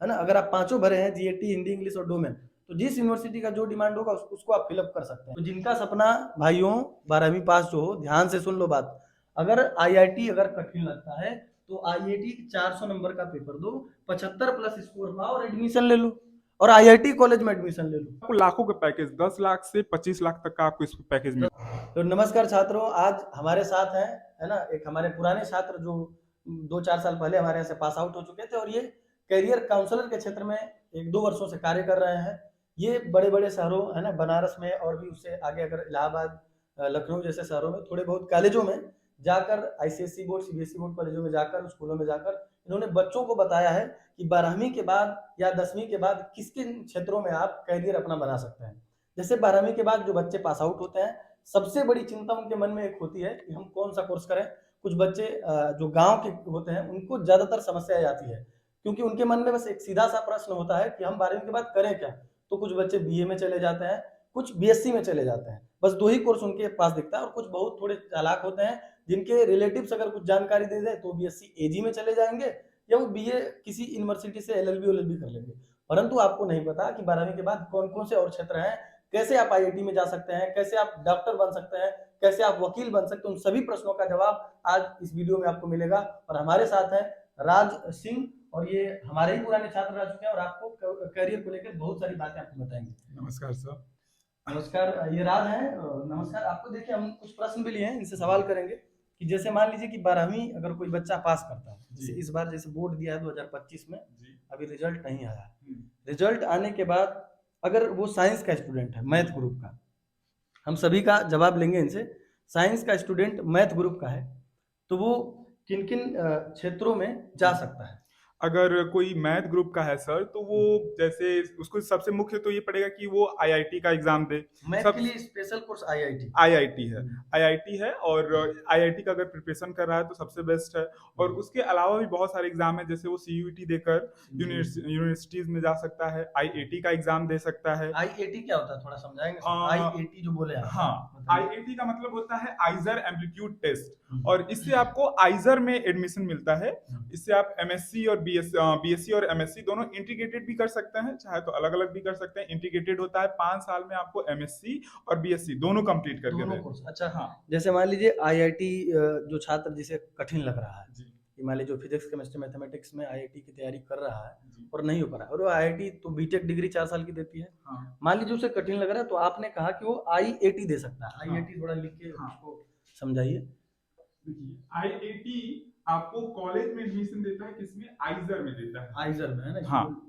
है ना। अगर आप पांचों भरे हैं, जीएटी, हिंदी, इंग्लिश और डोमेन, तो जिस यूनिवर्सिटी का जो डिमांड होगा उसको आप फिलअप कर सकते हैं। तो जिनका सपना भाइयों 12वीं पास जो हो, ध्यान से सुन लो बात, अगर आईआईटी अगर कठिन लगता है तो आईआईटी 400 नंबर का पेपर दो, 75 प्लस स्कोर पाओ और एडमिशन ले लो, और आईआईटी कॉलेज में एडमिशन ले लो। आपको लाखों का पैकेज, 10 लाख से 25 लाख तक का आपको इस पैकेज में। तो नमस्कार छात्रों, आज हमारे साथ हैं, है ना, एक हमारे पुराने छात्र जो 2-4 साल पहले हमारे यहाँ से पास आउट हो चुके थे और ये करियर काउंसलर के क्षेत्र में 1-2 वर्षों से कार्य कर रहे हैं। ये बड़े बड़े शहरों, है ना, बनारस में और भी उससे आगे अगर इलाहाबाद, लखनऊ जैसे शहरों में, थोड़े बहुत कॉलेजों में जाकर, आईसीएसई बोर्ड, सीबीएसई बोर्ड कॉलेजों में जाकर, स्कूलों में जाकर इन्होंने बच्चों को बताया है कि 12वीं के बाद या 10वीं के बाद किस किन क्षेत्रों में आप करियर अपना बना सकते हैं। जैसे 12वीं के बाद जो बच्चे पास आउट होते हैं, सबसे बड़ी चिंता उनके मन में एक होती है कि हम कौन सा कोर्स करें। कुछ बच्चे जो गांव के होते हैं उनको ज्यादातर समस्या आती है, क्योंकि उनके मन में बस एक सीधा सा प्रश्न होता है कि हम 12वीं के बाद करें क्या। तो कुछ बच्चे बीए में चले जाते हैं, कुछ बीएससी में चले जाते हैं, बस 2 ही कोर्स उनके पास दिखता है। और कुछ बहुत थोड़े चालाक होते हैं जिनके रिलेटिव्स अगर कुछ जानकारी दे दे तो बीएससी एजी में चले जाएंगे, या वो बीए किसी यूनिवर्सिटी से एलएलबी कर लेंगे। परंतु आपको नहीं पता कि 12वीं के बाद कौन कौन से और क्षेत्र हैं, कैसे आप आईआईटी में जा सकते हैं, कैसे आप डॉक्टर बन सकते हैं, कैसे आप वकील बन सकते हैं। उन सभी प्रश्नों का जवाब आज इस वीडियो में आपको मिलेगा। और हमारे साथ हैं राज सिंह, और ये हमारे ही पुराने छात्र रह चुके हैं और आपको करियर को लेकर बहुत सारी बातें आपको बताएंगे। नमस्कार सर। नमस्कार, ये राज हैं। नमस्कार आपको। देखिए, हम कुछ प्रश्न भी लिए हैं, इनसे सवाल करेंगे कि जैसे मान लीजिए कि 12वीं अगर कोई बच्चा पास करता है, जैसे इस बार जैसे बोर्ड दिया है 2025 में, अभी रिजल्ट नहीं आया। रिजल्ट आने के बाद अगर वो साइंस का स्टूडेंट है, मैथ ग्रुप का, हम सभी का जवाब लेंगे इनसे, साइंस का स्टूडेंट मैथ ग्रुप का है, तो वो किन किन क्षेत्रों में जा सकता है। अगर कोई मैथ ग्रुप का है सर, तो वो जैसे उसको सबसे मुख्य तो ये पड़ेगा कि वो आईआईटी का एग्जाम दे। मैथ सब के लिए स्पेशल कोर्स आईआईटी। आईआईटी है, आईआईटी है, और आईआईटी का अगर प्रिपरेशन कर रहा है तो सबसे बेस्ट है। और उसके अलावा भी बहुत सारे एग्जाम है, जैसे वो सीयूईटी देकर यूनिवर्सिटीज में जा सकता है, आईआईटी का एग्जाम दे सकता है। आईआईटी क्या होता है, थोड़ा समझाएंगे। आईआईटी जो बोले आप। हाँ, आईआईटी का मतलब होता है आइजर एप्टीट्यूड टेस्ट, और इससे आपको आइजर में एडमिशन मिलता है। इससे आप एमएससी और बीएससी और एमएससी दोनों इंटीग्रेटेड भी कर सकते हैं, चाहे तो अलग अलग भी कर सकते हैं। इंटीग्रेटेड होता है 5 साल में आपको एमएससी और बीएससी दोनों कंप्लीट करके दोनों दे। कोर्स। अच्छा, हाँ, जैसे मान लीजिए आईआईटी जो छात्र जिसे कठिन लग रहा है, जी कि मान लीजिए जो फिजिक्स, केमिस्ट्री, मैथमेटिक्स में आईआईटी की तैयारी कर रहा है जी। और नहीं हो पा रहा है, और वो आईआईटी तो बीटेक डिग्री 4 साल की देती है। हाँ, मान लीजिए उसे कठिन लग रहा है, तो आपने कहा कि वो आईआईटी दे सकता है। हाँ। आईआईटी थोड़ा लिख के हाँ। उसको समझाइए। देखिए, आईआईटी आपको कॉलेज में एडमिशन देता है, किसमें? आइजर में देता है। आइजर में, है ना। हाँ,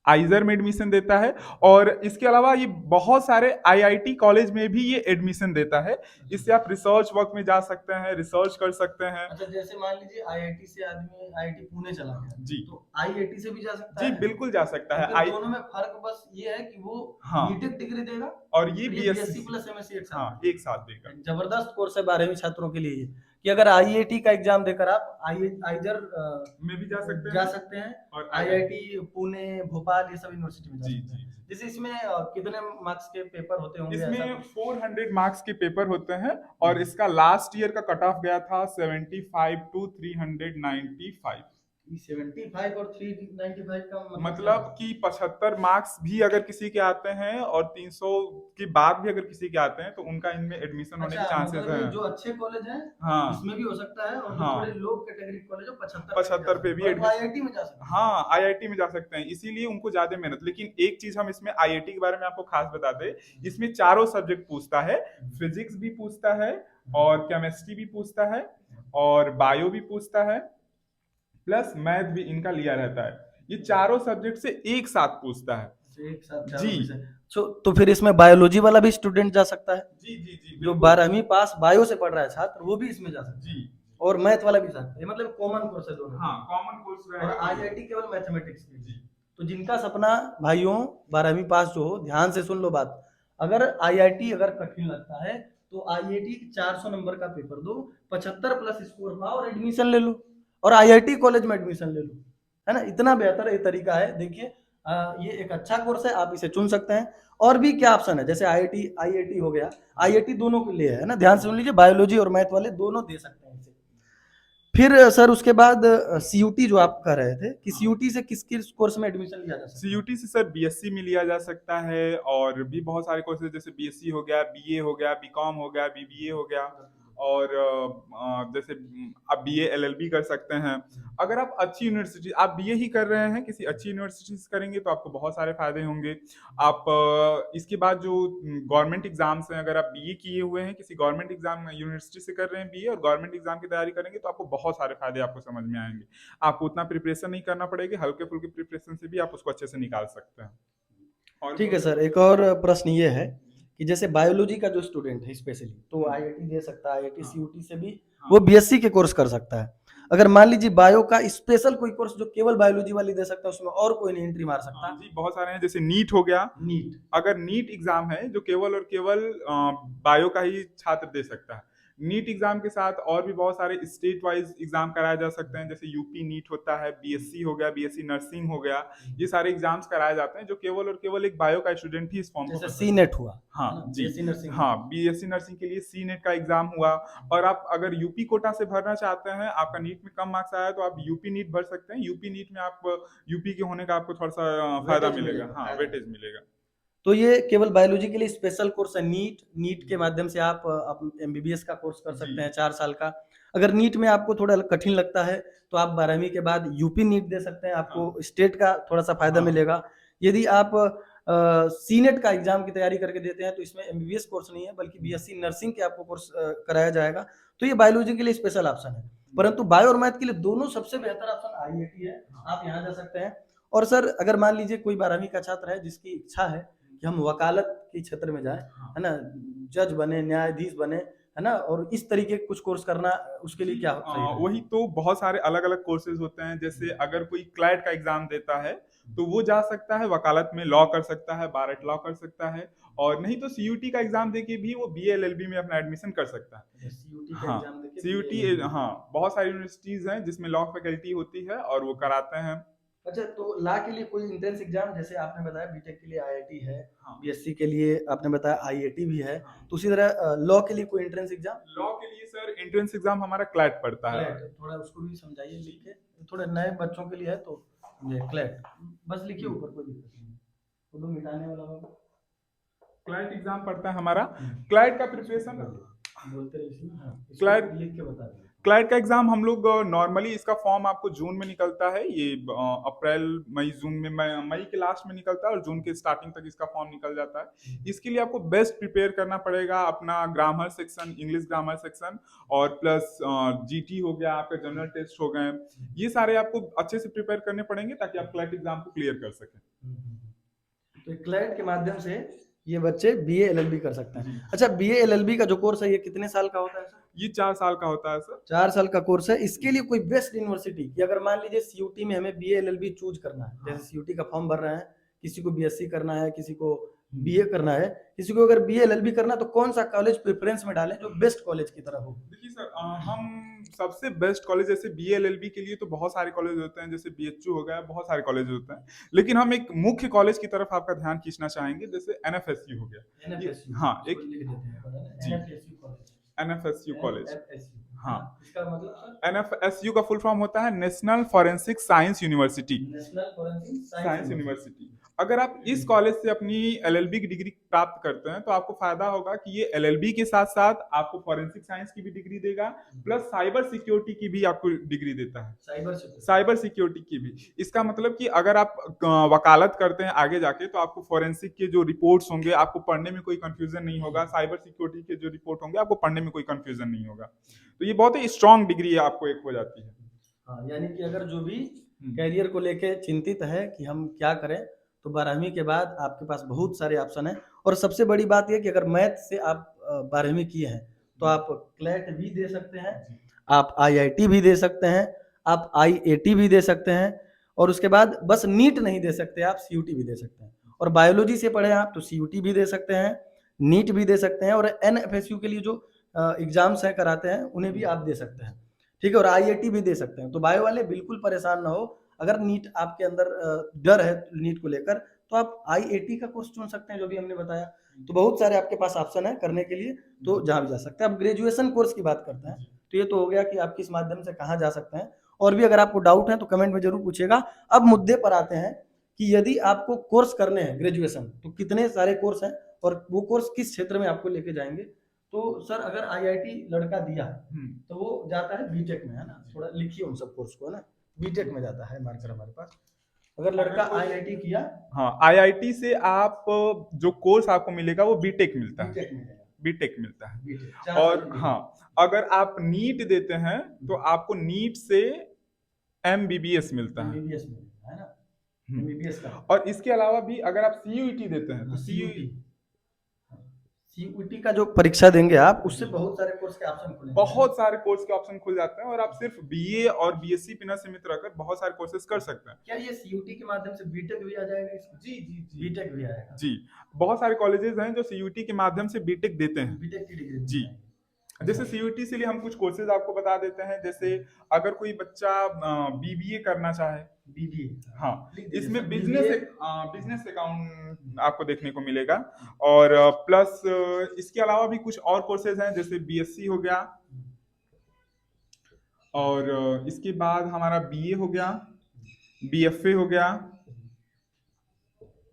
आइजर में एडमिशन देता है। और इसके अलावा ये बहुत सारे आईआईटी कॉलेज में भी ये एडमिशन देता है। इससे आप रिसर्च वर्क में जा सकते हैं, रिसर्च कर सकते हैं। अच्छा, जैसे मान लीजिए आईआईटी से आदमी आईआईटी पुणे चला गया, जी, तो आईआईटी से भी जा सकता जी है। बिल्कुल जा सकता तो है। फिर दोनों में फर्क बस ये है कि वो हाँ, बीटेक डिग्री देगा और ये और ये बीएससी प्लस एमएससी एक साथ। हाँ, एक साथ देगा। जबरदस्त कोर्स है 12वीं छात्रों के लिए ये, कि अगर आईआईटी का एग्जाम देकर आप आइजर में भी जा सकते जा हैं, सकते हैं, और आईआईटी पुणे, भोपाल, ये सब यूनिवर्सिटी में जा जी सकते जी हैं। जी। जैसे इसमें कितने मार्क्स के पेपर होते होंगे, ऐसा इसमें कुछ? 400 मार्क्स के पेपर होते हैं, और इसका लास्ट ईयर का कट ऑफ गया था 75 टू 395। 75 और 395 का मतलब कि 75 मार्क्स भी अगर किसी के आते हैं और 300 के बाद भी अगर किसी के आते हैं, तो उनका इनमें एडमिशन होने के अच्छा, चांसेस मतलब ये हैं। जो अच्छे कॉलेज हैं हाँ, इसमें भी हो सकता है, और जो हाँ, थोड़े लो कैटेगरी कॉलेज है 75 पे भी एडमिशन। आईआईटी में जा सकते हैं। हाँ, आईआईटी में जा सकते हैं, इसीलिए उनको ज्यादा मेहनत। लेकिन एक चीज हम इसमें आईआईटी के बारे में आपको खास बता दें, इसमें चारों सब्जेक्ट पूछता है। फिजिक्स भी पूछता है, और केमिस्ट्री भी पूछता है, और बायो भी पूछता है, प्लस मैथ भी इनका लिया रहता है। ये चारों सब्जेक्ट से एक साथ पूछता है। एक साथ जी तो फिर इसमें बायोलॉजी वाला भी स्टूडेंट जा सकता है। जी जी जी, जो बिल्कुल। 12वीं पास बायो से पढ़ रहा है छात्र, वो भी इसमें जा सकता है। जी, और मैथ वाला भी जा सकता है, मतलब कॉमन कोर्स है दोनों। हाँ, कॉमन कोर्स और रहेगा। आईआईटी केवल मैथमेटिक्स की। जी, तो जिनका सपना भाइयों 12वीं पास जो हो, ध्यान से सुन लो बात, अगर आईआईटी अगर कठिन लगता है तो आईआईटी 400 नंबर का पेपर दो, 75 प्लस स्कोर पाओ और एडमिशन ले लो, और आईआईटी कॉलेज में एडमिशन ले लो, है ना। इतना बेहतर ये तरीका है। देखिए, ये एक अच्छा कोर्स है, आप इसे चुन सकते हैं। और भी क्या ऑप्शन है, जैसे आईआईटी हो गया, आईआईटी दोनों के लिए है ना, ध्यान से सुन लीजिए, बायोलॉजी और मैथ वाले दोनों दे सकते हैं इसे। फिर सर उसके बाद सीयूटी जो आप कह रहे थे कि सीयूटी से किस किस कोर्स में एडमिशन लिया जा सकता है? सीयूटी से सर बीएससी में लिया जा सकता है, और भी बहुत सारे कोर्सेज जैसे बीएससी हो गया, बीए हो गया, बीकॉम हो गया, बीबीए हो गया, और जैसे आप बीए एलएलबी कर सकते हैं। अगर आप अच्छी यूनिवर्सिटी, आप बीए ही कर रहे हैं, किसी अच्छी यूनिवर्सिटी से करेंगे तो आपको बहुत सारे फायदे होंगे। आप इसके बाद जो गवर्नमेंट एग्जाम्स हैं, अगर आप बीए किए हुए हैं, किसी गवर्नमेंट एग्जाम यूनिवर्सिटी से कर रहे हैं बीए और गवर्नमेंट एग्जाम की तैयारी करेंगे, तो आपको बहुत सारे फायदे आपको समझ में आएंगे। आपको उतना प्रिपरेशन नहीं करना पड़ेगी, हल्के फुल्के प्रिपरेशन से भी आप उसको अच्छे से निकाल सकते हैं। और ठीक है सर, एक और प्रश्न ये है कि जैसे बायोलॉजी का जो स्टूडेंट है स्पेशली, तो आईआईटी दे सकता है, आईआईटी सीयूटी से भी वो बीएससी के कोर्स कर सकता है। अगर मान लीजिए बायो का स्पेशल कोई कोर्स जो केवल बायोलॉजी वाली दे सकता है, उसमें और कोई नहीं एंट्री मार सकता? जी बहुत सारे हैं, जैसे नीट हो गया। नीट, अगर नीट एग्जाम है जो केवल और केवल बायो का ही छात्र दे सकता है। नीट एग्जाम के साथ और भी बहुत सारे स्टेट वाइज एग्जाम कराए जा सकते हैं, जैसे यूपी नीट होता है, बीएससी हो गया, बीएससी नर्सिंग हो गया, ये सारे एग्जाम्स कराए जाते हैं जो केवल और केवल एक बायो का स्टूडेंट ही इस फॉर्म को जैसे कर सी नेट हुआ, हाँ जी, बीएससी नर्सिंग, हाँ बीएससी नर्सिंग के लिए सी नेट का एग्जाम हुआ। और आप अगर यूपी कोटा से भरना चाहते हैं, आपका नीट में कम मार्क्स आया तो आप यूपी नीट भर सकते हैं। यूपी नीट में आप यूपी के होने का आपको थोड़ा सा फायदा वेटेज मिलेगा, मिलेगा, हाँ वेटेज मिलेगा। तो ये केवल बायोलॉजी के लिए स्पेशल कोर्स है नीट। नीट के माध्यम से आप एमबीबीएस का कोर्स कर सकते हैं 4 साल का। अगर नीट में आपको थोड़ा कठिन लगता है तो आप 12वीं के बाद यूपी नीट दे सकते हैं, आपको स्टेट का थोड़ा सा फायदा मिलेगा। यदि आप सी नेट का एग्जाम की तैयारी करके देते हैं तो इसमें एमबीबीएस कोर्स नहीं है बल्कि बीएससी नर्सिंग के आपको कोर्स कराया जाएगा। तो ये बायोलॉजी के लिए स्पेशल ऑप्शन है, परंतु बायो और मैथ के लिए दोनों सबसे बेहतर ऑप्शन आईआईटी है, आप यहाँ जा सकते हैं। और सर अगर मान लीजिए कोई 12वीं का छात्र है जिसकी इच्छा है कि हम वकालत के क्षेत्र में जाएं, है ना, जज बने, न्यायाधीश बने, है ना, और इस तरीके के कुछ कोर्स करना, उसके लिए क्या सही रहेगा? वही तो बहुत सारे अलग अलग कोर्सेज होते हैं। जैसे अगर कोई क्लैट का एग्जाम देता है तो वो जा सकता है वकालत में, लॉ कर सकता है, बार एट लॉ कर सकता है, और नहीं तो सीयूटी का एग्जाम देके भी वो बीए एलएलबी में अपना एडमिशन कर सकता है। सीयूटी का हाँ एग्जाम देके सीयूटी, हाँ बहुत सारी यूनिवर्सिटीज हैं जिसमें लॉ फैकल्टी होती है और वो कराते हैं। अच्छा, तो लॉ के लिए कोई एंट्रेंस एग्जाम, जैसे आपने बताया बीटेक के लिए आईआईटी है, हाँ बीएससी के लिए आपने बताया आईआईटी भी है, हाँ। तो उसी तरह लॉ के लिए कोई एंट्रेंस एग्जाम? लॉ के लिए सर एंट्रेंस एग्जाम हमारा क्लैट पड़ता है। क्लैट, थोड़ा उसको भी समझाइए लिख के, थोड़े नए बच्चों के लिए है तो ये क्लैट बस लिखिए ऊपर, कोई दिक्कत नहीं, वो तो मिटाने वाला होगा। क्लैट एग्जाम पड़ता है हमारा। क्लैट का प्रिपरेशन बोलते रहिए, हाँ, इसको क्लैट लिख के बता दीजिए। क्लैट का एग्जाम हम लोग नॉर्मली, इसका फॉर्म आपको जून में निकलता है, ये अप्रैल मई जून में, मई के लास्ट में निकलता है और जून के स्टार्टिंग तक इसका फॉर्म निकल जाता है। इसके लिए आपको बेस्ट प्रिपेयर करना पड़ेगा, अपना grammar section, English grammar section, और प्लस जीटी हो गया, आपके जनरल टेस्ट हो गए, ये सारे आपको अच्छे से प्रिपेयर करने पड़ेंगे ताकि आप क्लैट एग्जाम को क्लियर कर सकें। तो क्लैट के माध्यम से ये बच्चे बीए एलएलबी कर सकते हैं। अच्छा, बीए एलएलबी का जो कोर्स है ये कितने साल का होता है सर? ये 4 साल का होता है सर। 4 साल का कोर्स है। इसके लिए कोई बेस्ट यूनिवर्सिटी की, अगर मान लीजिए सीयूटी में हमें बीए एलएलबी चूज करना है, जैसे सीयूटी का फॉर्म भर रहे हैं, किसी को बीएससी करना है, किसी को बीए करना है, किसी को अगर बीए एलएलबी करना है, तो कौन सा कॉलेज प्रेफरेंस में डालें जो बेस्ट कॉलेज की तरह हो? देखिए सर, हम सबसे बेस्ट कॉलेज, जैसे बीए एलएलबी के लिए तो बहुत सारे कॉलेज होते हैं, जैसे बीएचयू हो गया, बहुत सारे कॉलेज होते हैं, लेकिन हम एक मुख्य कॉलेज की तरफ आपका ध्यान खींचना चाहेंगे, जैसे एनएफएसयू हो गया। एनएफएसयू, हाँ एक लिख देते हैं जी, NFSU college, NFSU college. NFSU, हाँ इसका मतलब सर? एनएफएसयू का फुल फॉर्म होता है national forensic science university. National forensic science university. अगर आप इस कॉलेज से अपनी एलएलबी की डिग्री प्राप्त करते हैं तो आपको फायदा होगा कि ये एलएलबी के साथ साथ आपको फॉरेंसिक साइंस की भी डिग्री देगा, प्लस साइबर सिक्योरिटी की भी आपको डिग्री देता है, साइबर सिक्योरिटी की भी। इसका मतलब कि अगर आप वकालत करते हैं आगे जाके तो आपको फॉरेंसिक के जो रिपोर्ट्स होंगे आपको पढ़ने में कोई कंफ्यूजन नहीं होगा, साइबर सिक्योरिटी के जो रिपोर्ट होंगे आपको पढ़ने में कोई कंफ्यूजन नहीं होगा। तो ये बहुत ही स्ट्रॉन्ग डिग्री आपको एक हो जाती है। हाँ, यानी कि अगर जो भी कैरियर को लेके चिंतित है कि हम क्या करें, तो 12वीं के बाद आपके पास बहुत सारे ऑप्शन हैं। और सबसे बड़ी बात यह कि अगर मैथ से आप 12वीं किए हैं तो आप क्लैट भी दे सकते हैं, आप आईआईटी भी दे सकते हैं, आप आईएटी भी दे सकते हैं, और उसके बाद बस नीट नहीं दे सकते, आप सीयूटी भी दे सकते हैं। और बायोलॉजी से पढ़े आप तो सीयूटी भी दे सकते हैं, नीट भी दे सकते हैं, और एनएफएसयू के लिए जो एग्जाम्स हैं कराते हैं उन्हें भी आप दे सकते हैं, ठीक है, और आईआईटी भी दे सकते हैं। तो बायो वाले बिल्कुल परेशान ना हो, अगर नीट आपके अंदर डर है नीट को लेकर, तो आप आईआईटी का कोर्स चुन सकते हैं जो भी हमने बताया। तो बहुत सारे आपके पास ऑप्शन है करने के लिए, तो जहाँ भी जा सकते हैं। अब ग्रेजुएशन कोर्स की बात करते हैं, तो ये तो हो गया कि आप किस माध्यम से कहाँ जा सकते हैं। और भी अगर आपको डाउट है तो कमेंट में जरूर पूछिएगा। अब मुद्दे पर आते हैं कि यदि आपको कोर्स करने हैं ग्रेजुएशन, तो कितने सारे कोर्स हैं और वो कोर्स किस क्षेत्र में आपको लेके जाएंगे। तो सर अगर आईआईटी लड़का दिया तो वो जाता है बीटेक में, है ना, थोड़ा लिखिए उन सब कोर्स को, है ना, बीटेक में जाता है मार्कर हमारे पास। अगर लड़का आईआईटी किया, हाँ, आईआईटी से आप जो कोर्स आपको मिलेगा वो बीटेक मिलता है, बीटेक मिलेगा, बीटेक मिलता है। बीटेक 4 और साल की हाँ, अगर आप नीट देते हैं तो आपको नीट से एमबीबीएस मिलता है। एमबीबीएस मिलेगा, है ना, एमबीबीएस का। और इसके अलावा भी अगर आप सीयूईटी देते हैं तो सीयूटी का जो परीक्षा देंगे आप, उससे बहुत सारे कोर्स के ऑप्शन खुलेंगे, बहुत सारे कोर्स के ऑप्शन खुल जाते हैं और आप सिर्फ बीए और बीएससी बिना सीमित रहकर बहुत सारे कोर्सेज कर सकते हैं। क्या ये सीयूटी के माध्यम से बीटेक भी आ जाएगा इसमें? जी जी जी, बीटेक भी आएगा जी, बहुत सारे कॉलेजेस हैं जो सीयूटी के माध्यम से बीटेक देते हैं। बीटेक की डिग्री जी, जैसे सीयूटी से लिए हम कुछ कोर्सेज आपको बता देते हैं। जैसे अगर कोई बच्चा बीबीए करना चाहे, बीबीए, हाँ, इसमें बिजनेस अकाउंट आपको देखने को मिलेगा। हाँ। और प्लस इसके अलावा भी कुछ और कोर्सेज हैं, जैसे बीएससी हो गया, और इसके बाद हमारा बीए हो गया, बीएफए हो गया,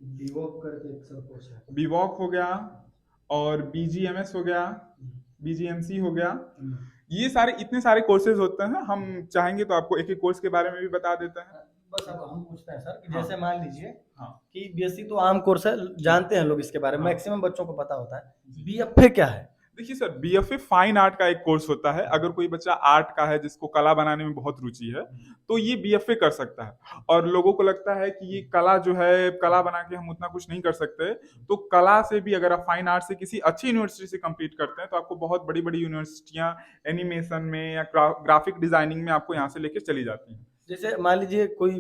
बीवॉक करके एक सब कोर्स है, बीवॉक हो गया, और बीजीएमएस हो गया, बीजीएमसी हो गया। ये सारे इतने सारे कोर्सेज होते हैं। हम चाहेंगे तो आपको एक एक कोर्स के बारे में भी बता देते हैं। बस अब हम पूछते हैं सर कि हाँ। जैसे मान लीजिए हाँ। कि बीएससी तो आम कोर्स है, जानते हैं लोग इसके बारे में, हाँ। मैक्सिमम बच्चों को पता होता है। बीएफए क्या है? देखिए सर, बीएफए फाइन आर्ट का एक कोर्स होता है। अगर कोई बच्चा आर्ट का है, जिसको कला बनाने में बहुत रुचि है, तो ये बीएफए कर सकता है। और लोगों को लगता है कि ये कला जो है, कला बना के हम उतना कुछ नहीं कर सकते, तो कला से भी अगर आप फाइन आर्ट से किसी अच्छी यूनिवर्सिटी से कंप्लीट करते हैं तो आपको बहुत बड़ी बड़ी यूनिवर्सिटियां एनिमेशन में या ग्राफिक डिजाइनिंग में आपको यहाँ से लेके चली जाती हैं। जैसे मान लीजिए कोई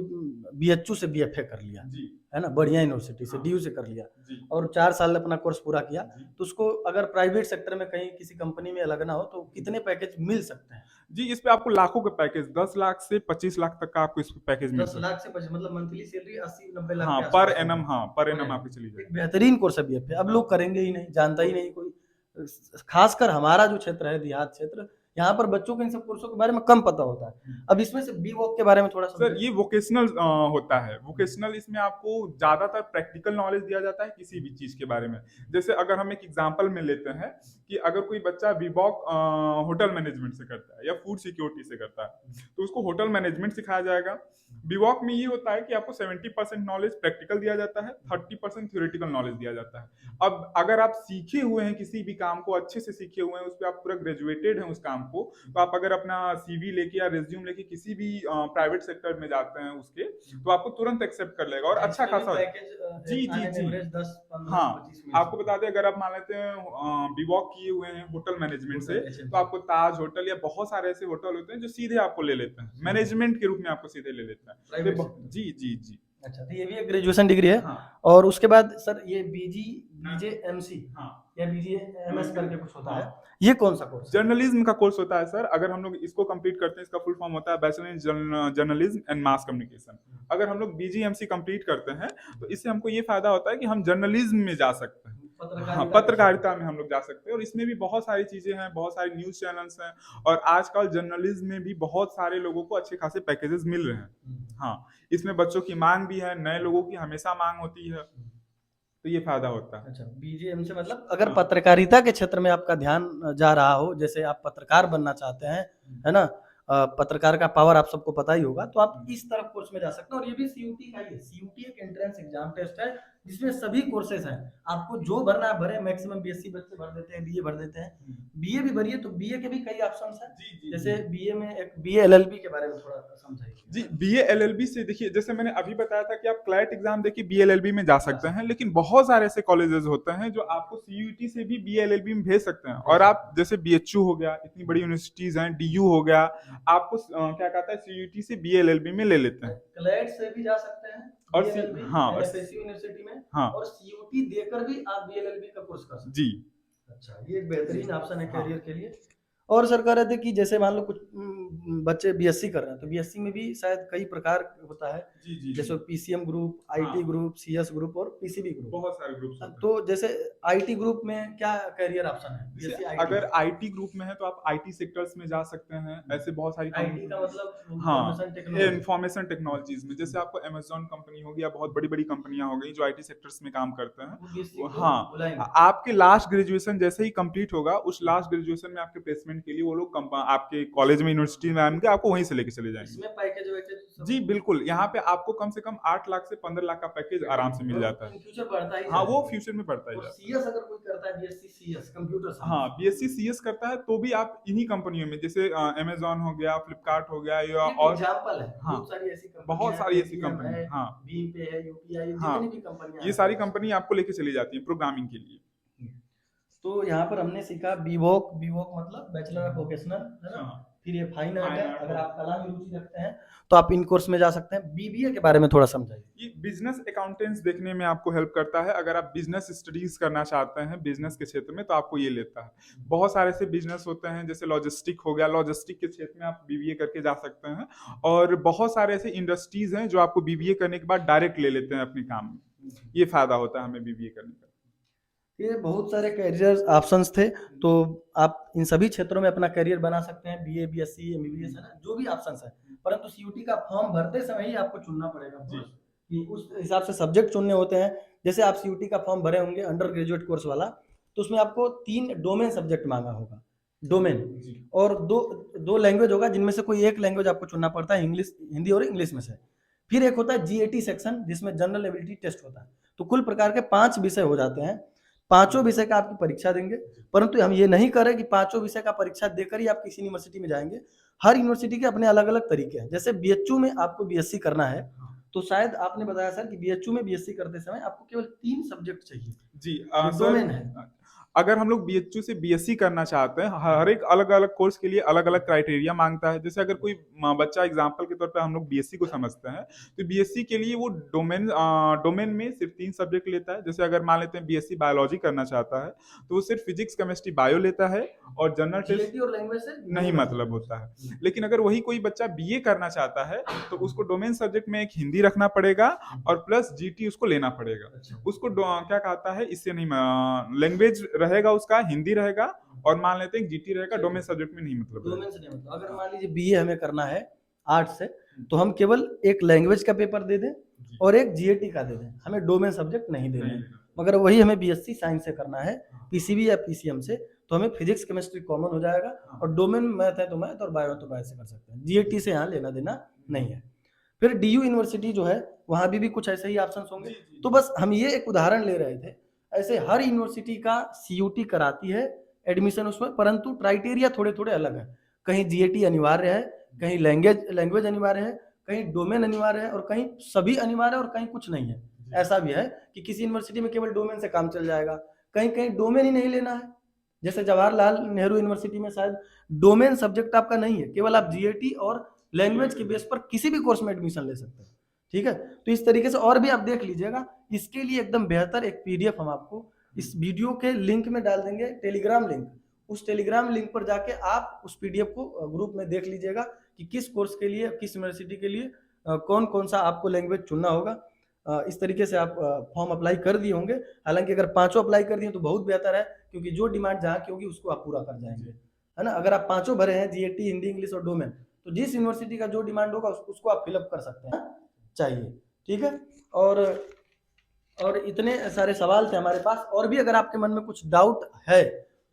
बीएचयू से बीएफए कर लिया, जी, है ना, बढ़िया यूनिवर्सिटी से, हाँ। डीयू से कर लिया, जी, और 4 साल अपना कोर्स पूरा किया, जी। तो उसको अगर प्राइवेट सेक्टर में कहीं किसी कंपनी में लगना हो तो कितने पैकेज मिल सकते हैं? जी, इस पे आपको लाखों का पैकेज, 10 लाख से 25 लाख तक का आपको इस पैकेज मिल 10 सकता है। लाख से 25, मतलब मंथली सैलरी 80-90 लाख हाँ, के पर आसपास एनम, होगी। हाँ, पर पर एनम एनम। आपकी चली एक जाएगी। बेहतरीन कोर्स है बीएफए, अब लोग करेंगे ही नहीं, जानता ही नहीं कोई। खासकर हमारा जो क्षेत्र है, देहात क्षेत्र, यहाँ पर बच्चों को इन सब कोर्सों के बारे में कम पता होता है। अब इसमें से बीवॉक के बारे में थोड़ा सर, ये वोकेशनल होता है। वोकेशनल, इसमें आपको ज्यादातर प्रैक्टिकल नॉलेज दिया जाता है किसी भी चीज के बारे में। जैसे अगर हम एक एग्जांपल में लेते हैं कि अगर कोई बच्चा बीवॉक होटल मैनेजमेंट से करता है या फूड सिक्योरिटी से करता है, तो उसको होटल मैनेजमेंट सिखाया जाएगा। बीवॉक में ये होता है कि आपको 70% नॉलेज प्रैक्टिकल दिया जाता है, 30% थ्योरेटिकल नॉलेज दिया जाता है। अब अगर आप सीखे हुए हैं किसी भी काम को, अच्छे से सीखे हुए हैं, उस पर आप पूरा ग्रेजुएटेड हैं उस काम को, तो आप अगर अपना सीवी लेके या रिज्यूम लेके किसी भी प्राइवेट सेक्टर में जाते हैं उसके, तो आपको तुरंत एक्सेप्ट कर लेगा और अच्छा खासा। जी जी जी, 10-15-25 हाँ, आपको बता दें, अगर आप मान लेते हैं बीवॉक किए हुए हैं होटल मैनेजमेंट से, तो आपको ताज होटल या बहुत सारे ऐसे होटल होते हैं जो सीधे आपको ले लेते हैं, मैनेजमेंट के रूप में आपको सीधे ले लेते हैं। जी जी जी। अच्छा, तो ये भी एक ग्रेजुएशन डिग्री है। हाँ। और उसके बाद सर ये बीजेएमसी हाँ। या बीजेएमएस करके कुछ होता है, हाँ। ये कौन सा कोर्स है? जर्नलिज्म का कोर्स होता है सर। अगर हम लोग इसको कंप्लीट करते हैं, इसका फुल फॉर्म होता है bachelor in journalism and mass communication. अगर हम लोग बीजीएमसी कंप्लीट करते हैं तो इससे हमको ये फायदा होता है कि हम जर्नलिज्म में जा सकते हैं। हाँ, पत्रकारिता में हम लोग जा सकते हैं। और इसमें भी बहुत सारी चीजें हैं, बहुत सारे न्यूज चैनल्स हैं, और आजकल जर्नलिज्म में भी बहुत सारे लोगों को अच्छे खासे पैकेजेस मिल रहे हैं। हाँ, इसमें बच्चों की मांग भी है, नए लोगों की हमेशा मांग होती है, तो ये फायदा होता है। अच्छा, बीजेएम से मतलब अगर पत्रकारिता के क्षेत्र में आपका ध्यान जा रहा हो, जैसे आप पत्रकार बनना चाहते हैं, है ना, पत्रकार का पावर आप सबको पता ही होगा, तो आप इस तरफ कोर्स में जा सकते हैं। और ये भी सीयूटी का ही है। सीयूटी एक एंट्रेंस एग्जाम टेस्ट है जिसमें सभी कोर्सेज हैं, आपको जो भरना है भरे। मैक्सिमम बीएससी बच्चे भर देते हैं, बीए भर देते हैं, बीए भी भरिए। तो बीए के भी कई ऑप्शंस हैं, जैसे बीए में एक बीए एलएलबी के बारे में थोड़ा समझाइए। जी, बीए एलएलबी से देखिए, जैसे मैंने अभी बताया था कि आप क्लैट एग्जाम देके बीए एलएलबी में जा सकते हैं, लेकिन बहुत सारे ऐसे कॉलेजेस होते हैं जो आपको सीयूटी से भी बीए एलएलबी में भेज सकते हैं। और आप जैसे बीएचयू हो गया, इतनी बड़ी यूनिवर्सिटीज हैं, डीयू हो गया, आपको क्या कहता है सीयूटी से बीए एलएलबी में ले लेते हैं। क्लैट से भी जा सकते हैं और हाँ, एफएससी यूनिवर्सिटी में, हाँ, और सीयूटी देकर भी आप बीएलएलबी का कोर्स कर सकते हैं। जी। अच्छा, ये एक बेहतरीन ऑप्शन है कैरियर के लिए। और सर कह रहे थे कि जैसे मान लो कुछ बच्चे बीएससी कर रहे हैं, तो बीएससी में भी शायद कई प्रकार होता है, जी जी जैसे जी पीसीएम ग्रुप, आईटी हाँ ग्रुप, सीएस ग्रुप और पीसीबी ग्रुप। बहुत सारे ग्रुप्स होते हैं। तो जैसे आईटी ग्रुप में क्या करियर ऑप्शन है, जैसे बीएससी आईटी? अगर आईटी ग्रुप में है तो आप आईटी सेक्टर्स में जा सकते हैं, ऐसे बहुत सारी आईटी का कंपनी। मतलब हाँ इंफॉर्मेशन टेक्नोलॉजी। इंफॉर्मेशन टेक्नोलॉजीज में जैसे आपको अमेजोन कंपनी होगी या बहुत बड़ी बड़ी कंपनियां हो गई जो आईटी सेक्टर्स में काम करते हैं। वो बीएससी को हाँ बुलाएंगे। आपके लास्ट ग्रेजुएशन जैसे ही कंप्लीट होगा उस लास्ट ग्रेजुएशन में आपके प्लेसमेंट के लिए वो लोग आपके कॉलेज में यूनिवर्सिटी में आएंगे, आपको वहीं से लेके चले जाएंगे। इसमें पैकेज वैकेज सब जी बिल्कुल, यहाँ पे आपको कम से कम 8 लाख से 15 लाख का पैकेज आराम से मिल जाता इन है। फ्यूचर बढ़ता ही हाँ वो जाएगा। फ्यूचर में बढ़ता ही और जाता है। सीएस अगर कोई करता है, बीएससी सीएस कंप्यूटर साइंस, हाँ बीएससी सीएस करता है तो भी आप इन्हीं कंपनियों में जैसे अमेजोन हो गया, फ्लिपकार्ट हो गया या एक और एग्जांपल है, हाँ बहुत सारी ऐसी कंपनियां बहुत हैं, सारी ऐसी पेटीएम कंपनी है, हाँ भीम पे है, यूपीआई, हाँ जितनी भी कंपनियां ये हैं सारी सर। कंपनी आपको लेके चली जाती है प्रोग्रामिंग के लिए। तो यहाँ पर हमने सीखा बीवॉक, बीवॉक मतलब बैचलर ऑफ वोकेशनल, है ना? हाँ फिर ये फाइन आर्ट फाइन है, आर्ट अगर हो आप कला में रुचि रखते हैं तो आप इन कोर्स में जा सकते हैं। बीबीए के बारे में थोड़ा समझाइए। ये बिजनेस अकाउंटेंट्स देखने में आपको हेल्प करता है। अगर आप बिजनेस स्टडीज करना चाहते हैं बिजनेस के क्षेत्र में तो आपको ये लेता है। बहुत सारे ऐसे बिजनेस होते हैं जैसे लॉजिस्टिक हो गया, लॉजिस्टिक के क्षेत्र में आप बीबीए करके जा सकते हैं। और बहुत सारे ऐसे इंडस्ट्रीज हैं जो आपको बीबीए करने के बाद डायरेक्ट ले लेते हैं अपने काम में। ये फायदा होता है हमें बीबीए करने का। ये बहुत सारे करियर ऑप्शंस थे, तो आप इन सभी क्षेत्रों में अपना करियर बना सकते हैं, बीए, बीएससी, एमबीबीएस, है ना, जो भी ऑप्शंस है। परंतु सीयूटी का फॉर्म भरते समय ही आपको चुनना पड़ेगा जी। कोर्स, कि उस हिसाब से सब्जेक्ट चुनने होते हैं। जैसे आप सीयूटी का फॉर्म भरे होंगे अंडर ग्रेजुएट कोर्स वाला, तो उसमें आपको 3 डोमेन सब्जेक्ट मांगा होगा, डोमेन, जी और दो लैंग्वेज होगा जिनमें से कोई एक लैंग्वेज आपको चुनना पड़ता है, इंग्लिश, हिंदी और इंग्लिश में से। फिर एक होता है जीएटी सेक्शन जिसमें जनरल एबिलिटी टेस्ट होता है। तो कुल प्रकार के 5 विषय हो जाते हैं। पांचों विषय का आपकी परीक्षा देंगे, परंतु हम ये नहीं करें कि पांचों विषय का परीक्षा देकर ही आप किसी यूनिवर्सिटी में जाएंगे। हर यूनिवर्सिटी के अपने अलग अलग तरीके हैं। जैसे बीएचयू में आपको बीएससी करना है, तो शायद आपने बताया सर कि बीएचयू में बीएससी करते समय आपको केवल 3 सब्जेक्ट चाहिए, जी डोमेन सर है। अगर हम लोग बीएचयू से बीएससी करना चाहते हैं हर एक अलग अलग कोर्स के लिए अलग अलग क्राइटेरिया मांगता है। जैसे अगर कोई बच्चा एग्जांपल के तौर पे हम लोग बीएससी को समझते हैं तो बीएससी के लिए वो डोमेन में सिर्फ 3 सब्जेक्ट लेता है। जैसे अगर मान लेते हैं बीएससी बायोलॉजी करना चाहता है तो वो सिर्फ फिजिक्स केमिस्ट्री बायो लेता है और जनरल टेस्ट जीएटी और लैंग्वेज से नहीं मतलब होता है। लेकिन अगर वही कोई बच्चा बीए करना चाहता है तो उसको डोमेन सब्जेक्ट में एक हिंदी रखना पड़ेगा और प्लस जीटी उसको लेना पड़ेगा। उसको क्या कहता है इससे नहीं लैंग्वेज रहेगा उसका हिंदी रहेगा और मान लेते हैं जीटी रहेगा, डोमेन सब्जेक्ट में नहीं मतलब डोमेन से नहीं मतलब। अगर मान लीजिए बीए हमें करना है आर्ट से, तो हम केवल एक लैंग्वेज का पेपर दे दें और एक जीएटी का दे दें, हमें डोमेन सब्जेक्ट नहीं देने। मगर वही हमें बीएससी साइंस से करना है, पीसीबी या पीसीएम से, तो हमें फिजिक्स केमिस्ट्री कॉमन हो जाएगा और डोमेन मैथ है तो मैथ और बायो है तो बायो से कर सकते हैं। जीएटी से यहाँ लेना देना नहीं है। फिर डीयू यूनिवर्सिटी जो है वहाँ भी कुछ ऐसे ही ऑप्शंस होंगे। तो बस हम ये एक उदाहरण ले रहे थे। ऐसे हर यूनिवर्सिटी का सीयूटी कराती है एडमिशन उसमें, परंतु क्राइटेरिया थोड़े थोड़े अलग है। कहीं जीएटी अनिवार्य है, कहीं लैंग्वेज अनिवार्य है, कहीं डोमेन अनिवार्य है और कहीं सभी अनिवार्य है और कहीं कुछ नहीं है। ऐसा भी है कि किसी यूनिवर्सिटी में केवल डोमेन से काम चल जाएगा, कहीं कहीं डोमेन ही नहीं लेना है। जैसे जवाहरलाल नेहरू यूनिवर्सिटी में शायद डोमेन सब्जेक्ट आपका नहीं है, केवल आप जीएटी और लैंग्वेज के बेस पर किसी भी कोर्स में एडमिशन ले सकते हैं। ठीक है, तो इस तरीके से और भी आप देख लीजिएगा। इसके लिए एकदम बेहतर एक पीडीएफ हम आपको इस वीडियो के लिंक में डाल देंगे, टेलीग्राम लिंक। उस टेलीग्राम लिंक पर जाके आप उस पीडीएफ को ग्रुप में देख लीजिएगा कि किस कोर्स के लिए, किस यूनिवर्सिटी के लिए कौन कौन सा आपको लैंग्वेज चुनना होगा। इस तरीके से आप फॉर्म अप्लाई कर दिए होंगे। हालांकि अगर 5 अप्लाई कर दिए तो बहुत बेहतर है, क्योंकि जो डिमांड जहाँ की होगी उसको आप पूरा कर जाएंगे, है ना। अगर आप 5 भरे हैं, जीएटी, हिंदी, इंग्लिश और डोमेन, तो जिस यूनिवर्सिटी का जो डिमांड होगा उसको आप फिलअप कर सकते हैं, चाहिए। ठीक है, और इतने सारे सवाल थे हमारे पास। और भी अगर आपके मन में कुछ डाउट है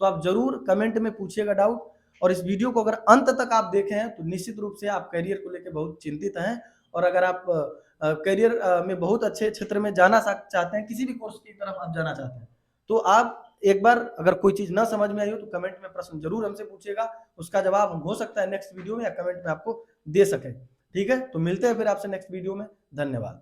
तो आप जरूर कमेंट में पूछिएगा डाउट। और इस वीडियो को अगर अंत तक आप देखे हैं तो निश्चित रूप से आप करियर को लेकर बहुत चिंतित हैं। और अगर आप करियर में बहुत अच्छे क्षेत्र में जाना चाहते हैं, किसी भी कोर्स की तरफ आप जाना चाहते हैं, तो आप एक बार अगर कोई चीज ना समझ में आई हो तो कमेंट में प्रश्न जरूर हमसे पूछिएगा। उसका जवाब हम हो सकता है नेक्स्ट वीडियो में या कमेंट में आपको दे सके। ठीक है, तो मिलते हैं फिर आपसे नेक्स्ट वीडियो में। धन्यवाद।